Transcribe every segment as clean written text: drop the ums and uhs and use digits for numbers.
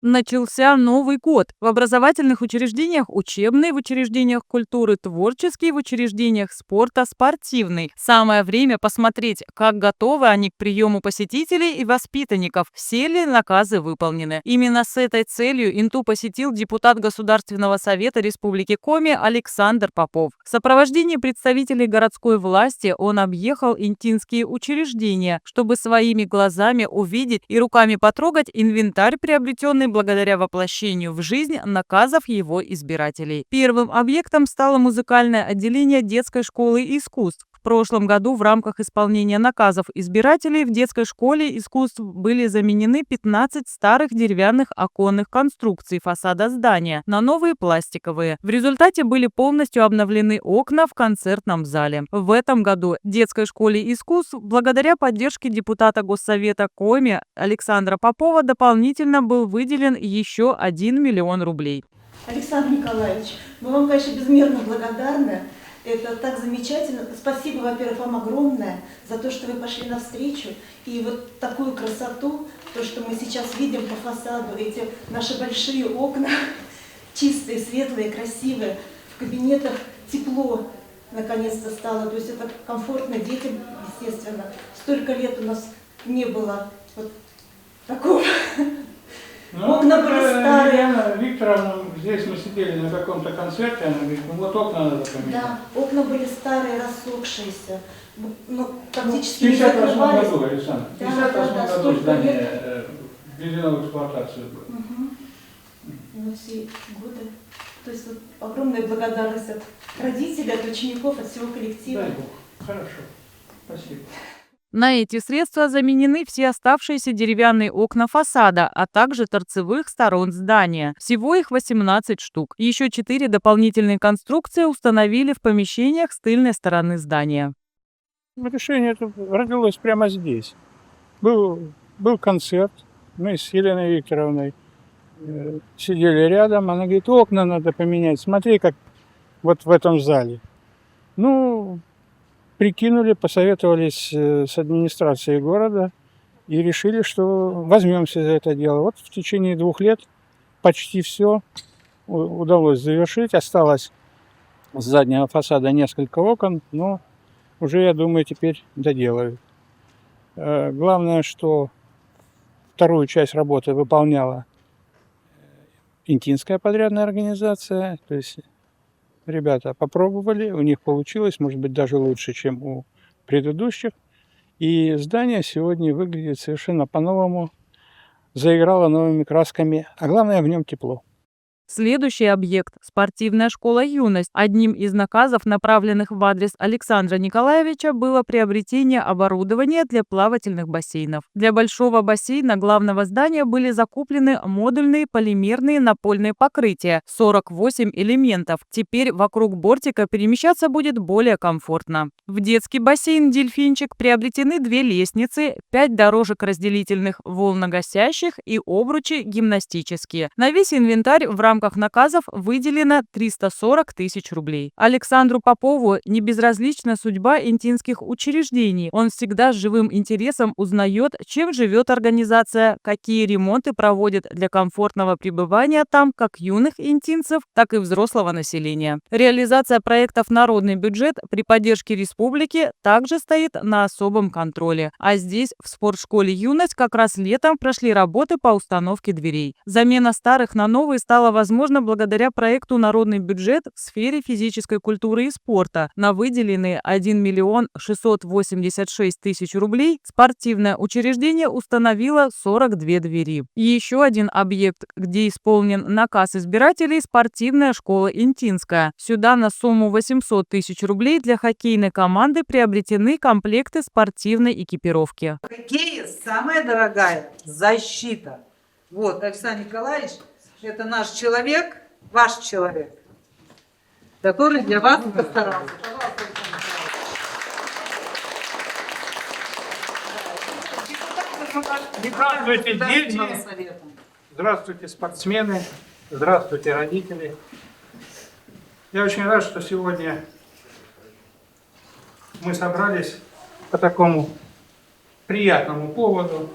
Начался Новый год. В образовательных учреждениях учебный, в учреждениях культуры творческий, в учреждениях спорта спортивный. Самое время посмотреть, как готовы они к приему посетителей и воспитанников, все ли наказы выполнены. Именно с этой целью Инту посетил депутат Государственного совета Республики Коми Александр Попов. В сопровождении представителей городской власти он объехал интинские учреждения, чтобы своими глазами увидеть и руками потрогать инвентарь, приобретенный благодаря воплощению в жизнь наказов его избирателей. Первым объектом стало музыкальное отделение детской школы искусств. В прошлом году в рамках исполнения наказов избирателей в детской школе искусств были заменены 15 старых деревянных оконных конструкций фасада здания на новые пластиковые. В результате были полностью обновлены окна в концертном зале. В этом году детской школе искусств благодаря поддержке депутата Госсовета Коми Александра Попова дополнительно был выделен еще 1 миллион рублей. Александр Николаевич, мы вам, конечно, безмерно благодарны. Это так замечательно. Спасибо, во-первых, вам огромное за то, что вы пошли навстречу. И вот такую красоту, то, что мы сейчас видим по фасаду, эти наши большие окна, чистые, светлые, красивые, в кабинетах тепло наконец-то стало. То есть это комфортно детям, естественно. Столько лет у нас не было вот такого. Окна были старые. Елена Викторовна, здесь мы сидели на каком-то концерте, она говорит, ну вот окна надо поменять. Да, окна были старые, рассохшиеся, ну, практически В не закрывались. 58 году, Александр, в 58 году здание введено в эксплуатацию было. Ну, все годы. То есть вот, огромная благодарность от родителей, от учеников, от всего коллектива. Дай Бог. Хорошо. Спасибо. На эти средства заменены все оставшиеся деревянные окна фасада, а также торцевых сторон здания. Всего их 18 штук. Еще 4 дополнительные конструкции установили в помещениях с тыльной стороны здания. Решение это родилось прямо здесь. Был концерт, мы с Еленой Викторовной сидели рядом, она говорит, окна надо поменять, смотри, как вот в этом зале. Ну, прикинули, посоветовались с администрацией города и решили, что возьмемся за это дело. Вот в течение 2 лет почти все удалось завершить. Осталось с заднего фасада несколько окон, но уже, я думаю, теперь доделают. Главное, что вторую часть работы выполняла Интинская подрядная организация, то есть ребята попробовали, у них получилось, может быть, даже лучше, чем у предыдущих. И здание сегодня выглядит совершенно по-новому, заиграло новыми красками, а главное, в нем тепло. Следующий объект – спортивная школа «Юность». Одним из наказов, направленных в адрес Александра Николаевича, было приобретение оборудования для плавательных бассейнов. Для большого бассейна главного здания были закуплены модульные полимерные напольные покрытия – 48 элементов. Теперь вокруг бортика перемещаться будет более комфортно. В детский бассейн «Дельфинчик» приобретены 2 лестницы, 5 дорожек разделительных волногасящих и обручи гимнастические. На весь инвентарь в рамках наказов выделено 340 тысяч рублей. Александру Попову не безразлична судьба интинских учреждений. Он всегда с живым интересом узнает, чем живет организация, какие ремонты проводит для комфортного пребывания там как юных интинцев, так и взрослого населения. Реализация проектов «Народный бюджет» при поддержке республики также стоит на особом контроле. А здесь, в спортшколе «Юность», как раз летом прошли работы по установке дверей. Замена старых на новые стала возможно благодаря проекту «Народный бюджет» в сфере физической культуры и спорта. На выделенные 1 миллион 686 тысяч рублей спортивное учреждение установило 42 двери. И еще один объект, где исполнен наказ избирателей – спортивная школа «Интинская». Сюда на сумму 800 тысяч рублей для хоккейной команды приобретены комплекты спортивной экипировки. В хоккее самая дорогая защита. Вот, Александр Николаевич, это наш человек, ваш человек, который для вас постарался. Здравствуйте, дети! Здравствуйте, спортсмены! Здравствуйте, родители! Я очень рад, что сегодня мы собрались по такому приятному поводу,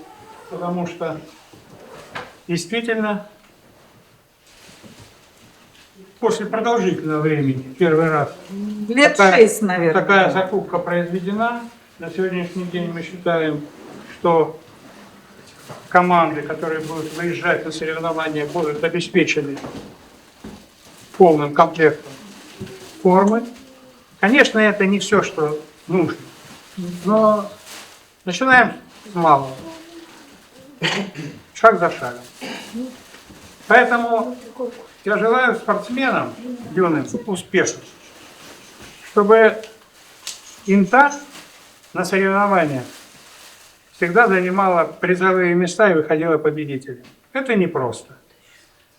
потому что действительно после продолжительного времени, первый раз, Лет 6, наверное. такая закупка произведена. На сегодняшний день мы считаем, что команды, которые будут выезжать на соревнования, будут обеспечены полным комплектом формы. Конечно, это не все, что нужно, но начинаем с малого, шаг за шагом. Поэтому я желаю спортсменам юным успехов, чтобы Инта на соревнованиях всегда занимала призовые места и выходила победителем. Это непросто.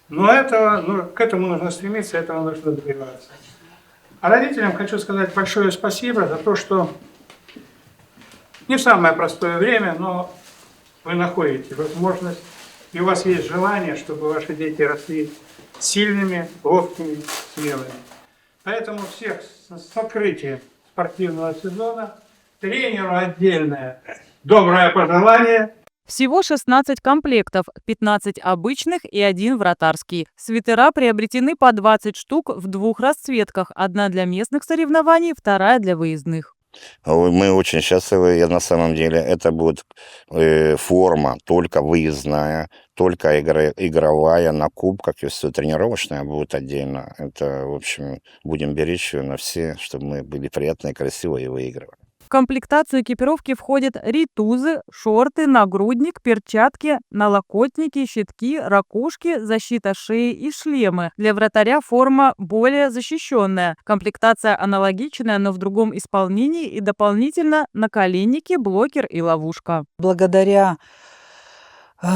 Но к этому нужно стремиться, этого нужно добиваться. А родителям хочу сказать большое спасибо за то, что не в самое простое время, но вы находите возможность, и у вас есть желание, чтобы ваши дети росли сильными, ловкими, смелыми. Поэтому всех с открытием спортивного сезона, тренеру отдельное доброе пожелание. Всего 16 комплектов, 15 обычных и 1 вратарский. Свитера приобретены по 20 штук в 2 расцветках. Одна для местных соревнований, вторая для выездных. Мы очень счастливы, и на самом деле это будет форма только выездная, только игровая, на кубках, и все тренировочная будет отдельно. Это, в общем, будем беречь ее на все, чтобы мы были приятные, красивые и выигрывали. В комплектацию экипировки входят ритузы, шорты, нагрудник, перчатки, налокотники, щитки, ракушки, защита шеи и шлемы. Для вратаря форма более защищенная. Комплектация аналогичная, но в другом исполнении, и дополнительно наколенники, блокер и ловушка. Благодаря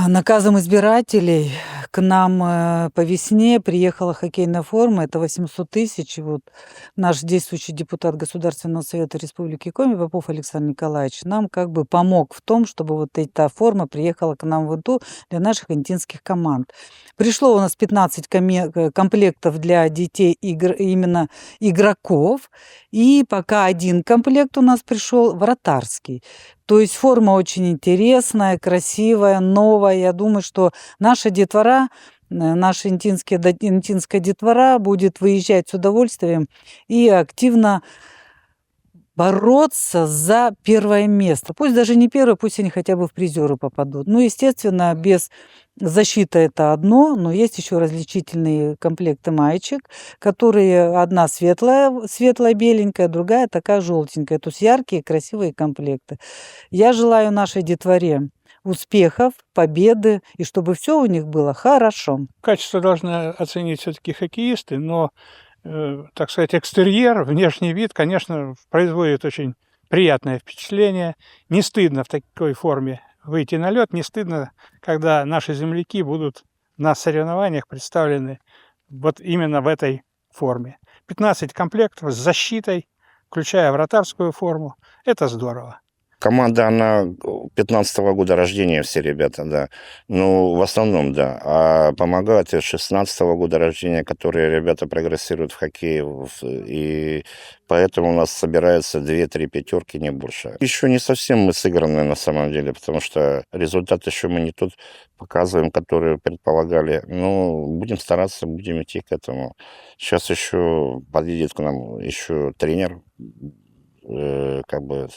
наказам избирателей к нам по весне приехала хоккейная форма, это 800 тысяч. Вот наш действующий депутат Государственного совета Республики Коми Попов Александр Николаевич нам как бы помог в том, чтобы вот эта форма приехала к нам в Инту для наших интинских команд. Пришло у нас 15 комплектов для детей именно игроков, и пока 1 комплект у нас пришел вратарский. То есть форма очень интересная, красивая, новая. Я думаю, что наша детвора, наша интинская детвора будет выезжать с удовольствием и активно бороться за первое место. Пусть даже не первое, пусть они хотя бы в призеры попадут. Ну, естественно, без защиты это одно, но есть еще различительные комплекты маечек, которые одна светлая беленькая, другая такая желтенькая. То есть яркие, красивые комплекты. Я желаю нашей детворе успехов, победы, и чтобы все у них было хорошо. Качество должны оценить все-таки хоккеисты, но так сказать, экстерьер, внешний вид, конечно, производит очень приятное впечатление. Не стыдно в такой форме выйти на лед, не стыдно, когда наши земляки будут на соревнованиях представлены вот именно в этой форме. 15 комплектов с защитой, включая вратарскую форму. Это здорово. Команда, она 15-го года рождения, все ребята, да. Ну, в основном, да. А помогают и 16-го года рождения, которые ребята прогрессируют в хоккее. И поэтому у нас собирается 2-3 пятерки, не больше. Еще не совсем мы сыграны на самом деле, потому что результат еще мы не тот показываем, который предполагали. Но будем стараться, будем идти к этому. Сейчас еще подъедет к нам еще тренер, как бы...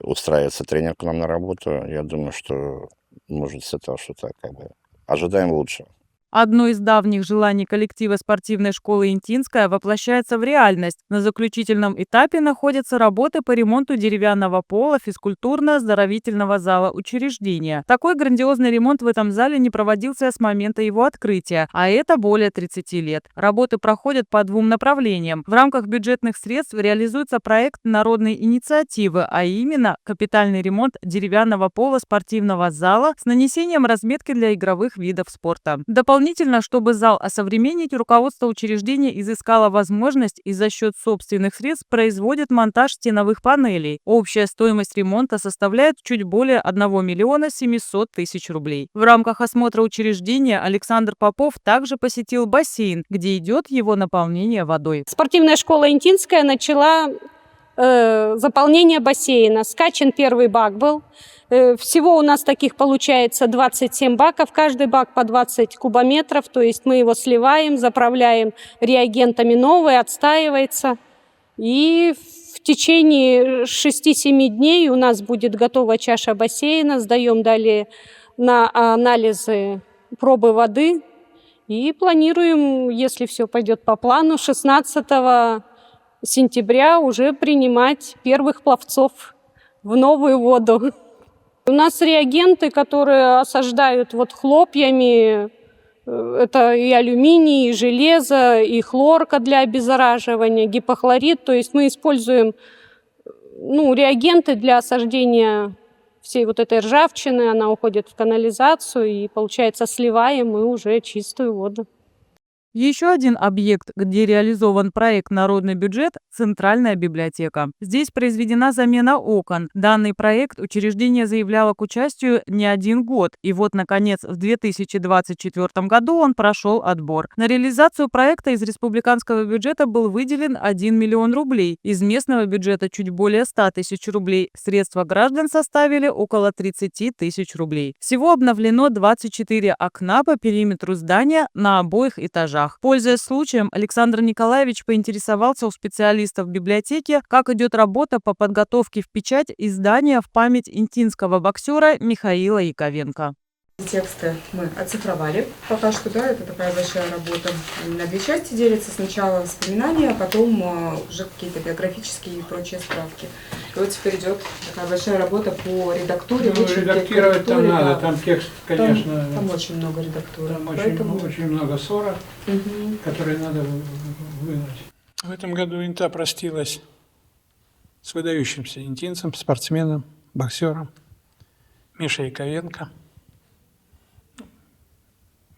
устраивается тренер к нам на работу. Я думаю, что может с этого что-то как бы ожидаем лучше. Одно из давних желаний коллектива спортивной школы «Интинская» воплощается в реальность. На заключительном этапе находятся работы по ремонту деревянного пола физкультурно-оздоровительного зала учреждения. Такой грандиозный ремонт в этом зале не проводился с момента его открытия, а это более 30 лет. Работы проходят по 2 направлениям. В рамках бюджетных средств реализуется проект народной инициативы, а именно капитальный ремонт деревянного пола спортивного зала с нанесением разметки для игровых видов спорта. Дополнительно, чтобы зал осовременить, руководство учреждения изыскало возможность и за счет собственных средств производит монтаж стеновых панелей. Общая стоимость ремонта составляет чуть более 1 миллиона 700 тысяч рублей. В рамках осмотра учреждения Александр Попов также посетил бассейн, где идет его наполнение водой. Спортивная школа «Интинская» начала заполнение бассейна. Скачан первый бак был. Всего у нас таких получается 27 баков, каждый бак по 20 кубометров, то есть мы его сливаем, заправляем реагентами новые, отстаивается. И в течение 6-7 дней у нас будет готова чаша бассейна, сдаем далее на анализы пробы воды и планируем, если все пойдет по плану, 16 сентября уже принимать первых пловцов в новую воду. У нас реагенты, которые осаждают вот хлопьями, это и алюминий, и железо, и хлорка для обеззараживания, гипохлорид. То есть мы используем реагенты для осаждения всей вот этой ржавчины, она уходит в канализацию и, получается, сливаем мы уже чистую воду. Еще один объект, где реализован проект «Народный бюджет» – Центральная библиотека. Здесь произведена замена окон. Данный проект учреждение заявляло к участию не один год. И вот, наконец, в 2024 году он прошел отбор. На реализацию проекта из республиканского бюджета был выделен 1 миллион рублей. Из местного бюджета чуть более 100 тысяч рублей. Средства граждан составили около 30 тысяч рублей. Всего обновлено 24 окна по периметру здания на обоих этажах. Пользуясь случаем, Александр Николаевич поинтересовался у специалистов библиотеки, как идет работа по подготовке в печать издания в память интинского боксера Михаила Яковенко. Тексты мы оцифровали пока что, да, это такая большая работа. Они на две части делятся. Сначала воспоминания, а потом уже какие-то биографические и прочие справки. И вот теперь идет такая большая работа по редактуре. Редактировать там надо, да. Там текст, конечно... Там очень много редактуры. Там очень много ссора, которые надо вынуть. В этом году ИНТА простилась с выдающимся интинцем, спортсменом, боксером Мишей Яковенко.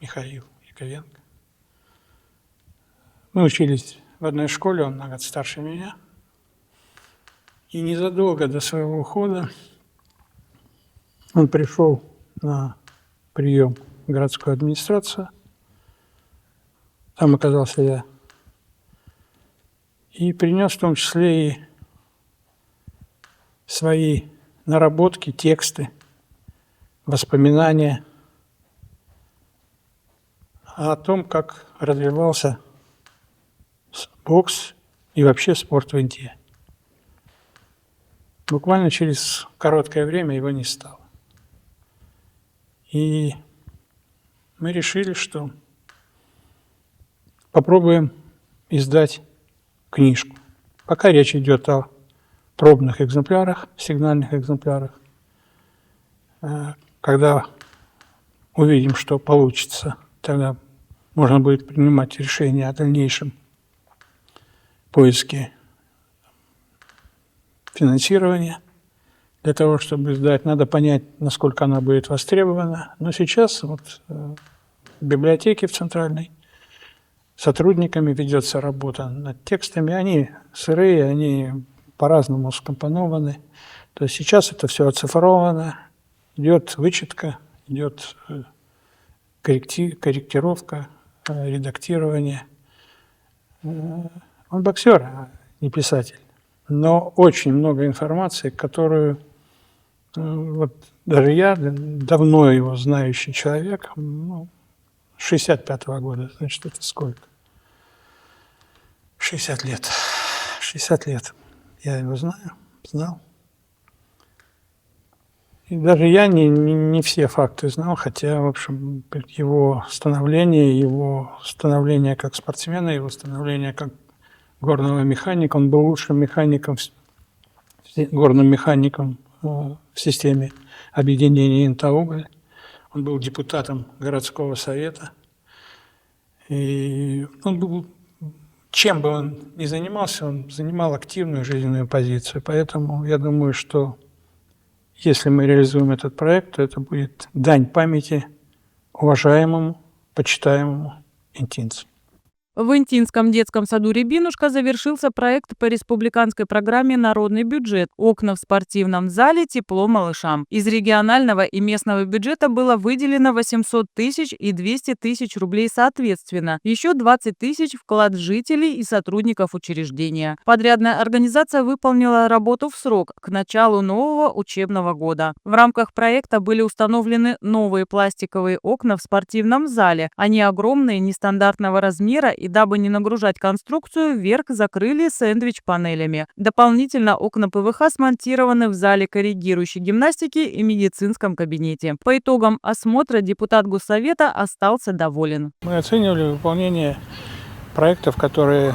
Михаил Яковенко. Мы учились в одной школе, он на год старше меня. И незадолго до своего ухода он пришел на прием в городскую администрацию. Там оказался я. И принес в том числе и свои наработки, тексты, воспоминания о том, как развивался бокс и вообще спорт в Индии. Буквально через короткое время его не стало. И мы решили, что попробуем издать книжку. Пока речь идет о пробных экземплярах, сигнальных экземплярах. Когда увидим, что получится, тогда можно будет принимать решение о дальнейшем поиске финансирования. Для того, чтобы издать, надо понять, насколько она будет востребована. Но сейчас вот в библиотеке в Центральной сотрудниками ведется работа над текстами. Они сырые, они по-разному скомпонованы. То есть сейчас это все оцифровано, идет вычетка, идет корректировка, редактирование. Он боксер, а не писатель. Но очень много информации, которую вот даже я, давно его знающий человек, 65-го года, значит, это сколько? 60 лет. 60 лет я его знал. И даже я не все факты знал, хотя, в общем, его становление как спортсмена, его становление как горного механика, он был лучшим механиком, горным механиком в системе объединения «Интауголь». Он был депутатом городского совета. И он был, чем бы он ни занимался, он занимал активную жизненную позицию. Поэтому я думаю, что если мы реализуем этот проект, то это будет дань памяти уважаемому, почитаемому интинцу. В Интинском детском саду «Рябинушка» завершился проект по республиканской программе «Народный бюджет. Окна в спортивном зале. Тепло малышам». Из регионального и местного бюджета было выделено 800 тысяч и 200 тысяч рублей соответственно. Еще 20 тысяч – вклад жителей и сотрудников учреждения. Подрядная организация выполнила работу в срок к началу нового учебного года. В рамках проекта были установлены новые пластиковые окна в спортивном зале. Они огромные, нестандартного размера, и дабы не нагружать конструкцию, верх закрыли сэндвич-панелями. Дополнительно окна ПВХ смонтированы в зале коррегирующей гимнастики и медицинском кабинете. По итогам осмотра депутат Госсовета остался доволен. Мы оценивали выполнение проектов, которые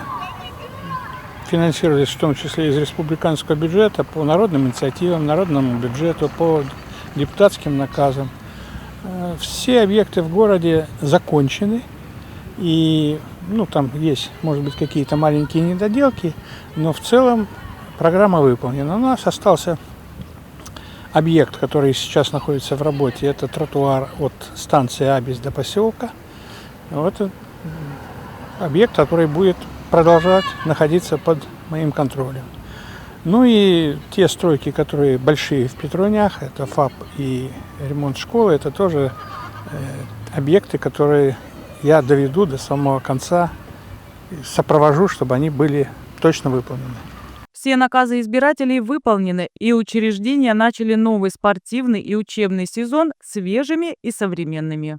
финансировались в том числе из республиканского бюджета по народным инициативам, народному бюджету, по депутатским наказам. Все объекты в городе закончены, и там есть, может быть, какие-то маленькие недоделки, но в целом программа выполнена. У нас остался объект, который сейчас находится в работе, это тротуар от станции Абис до поселка. Это объект, который будет продолжать находиться под моим контролем. Ну и те стройки, которые большие в Петронях, это ФАП и ремонт школы, это тоже объекты, которые я доведу до самого конца, сопровожу, чтобы они были точно выполнены. Все наказы избирателей выполнены, и учреждения начали новый спортивный и учебный сезон свежими и современными.